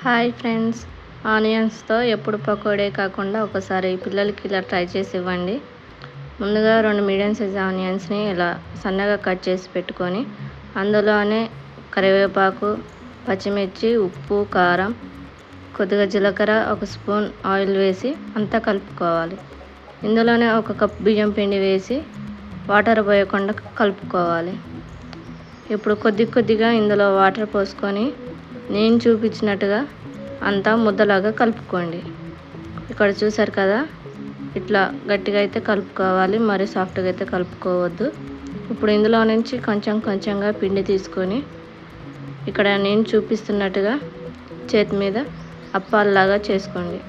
Hi friends, ఆనియన్స్తో ఎప్పుడు పకోడీ కాకుండా ఒకసారి పిల్లలకి ఇలా ట్రై చేసి ఇవ్వండి. ముందుగా 2 మీడియం సైజ్ ఆనియన్స్ని ఇలా సన్నగా కట్ చేసి పెట్టుకొని అందులోనే కరివేపాకు, పచ్చిమిర్చి, ఉప్పు, కారం, కొద్దిగా జీలకర్ర, 1 స్పూన్ ఆయిల్ వేసి అంతా కలుపుకోవాలి. ఇందులోనే 1 కప్ బియ్యం పిండి వేసి వాటర్ పోయకుండా కలుపుకోవాలి. ఇప్పుడు కొద్దిగా ఇందులో వాటర్ పోసుకొని నేను చూపించినట్టుగా అంతా ముద్దలాగా కలుపుకోండి. ఇక్కడ చూసారు కదా, ఇట్లా గట్టిగా అయితే కలుపుకోవాలి, మరి సాఫ్ట్గా అయితే కలుపుకోవద్దు. ఇప్పుడు ఇందులో నుంచి కొంచెంగా పిండి తీసుకొని ఇక్కడ నేను చూపిస్తున్నట్టుగా చేతి మీద అప్పాల్లాగా చేసుకోండి.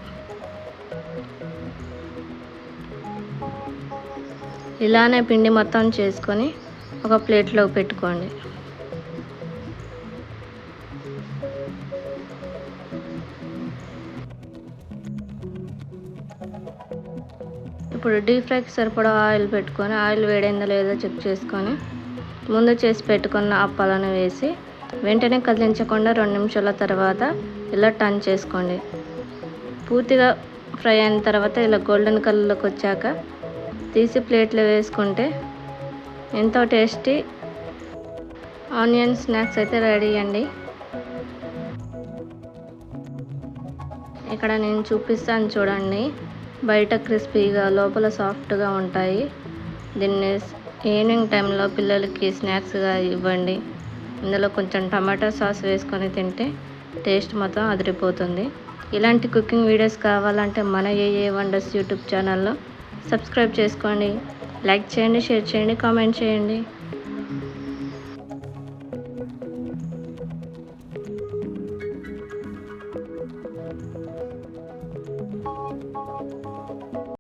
ఇలానే పిండి మొత్తం చేసుకొని ఒక ప్లేట్లో పెట్టుకోండి. ఇప్పుడు డీప్ ఫ్రైకి సరిపడా ఆయిల్ పెట్టుకొని ఆయిల్ వేడైందో లేదో చెక్ చేసుకొని ముందు చేసి పెట్టుకున్న అప్పాలను వేసి వెంటనే కదిలించకుండా 2 నిమిషాల తర్వాత ఇలా టర్న్ చేసుకోండి. పూర్తిగా ఫ్రై అయిన తర్వాత ఇలా గోల్డెన్ కలర్లోకి వచ్చాక తీసి ప్లేట్లో వేసుకుంటే ఎంతో టేస్టీ ఆనియన్ స్నాక్స్ అయితే రెడీ అండి. ఇక్కడ నేను చూపిస్తాను చూడండి, బయట క్రిస్పీగా లోపల సాఫ్ట్గా ఉంటాయి. దీన్ని ఈవినింగ్ టైంలో పిల్లలకి స్నాక్స్గా ఇవ్వండి. ఇందులో కొంచెం టమాటా సాస్ వేసుకొని తింటే టేస్ట్ మొత్తం అదిరిపోతుంది. ఇలాంటి కుకింగ్ వీడియోస్ కావాలంటే మన ఏఏ వండర్స్ యూట్యూబ్ ఛానల్లో సబ్స్క్రైబ్ చేసుకోండి. లైక్ చేయండి, షేర్ చేయండి, కామెంట్ చేయండి.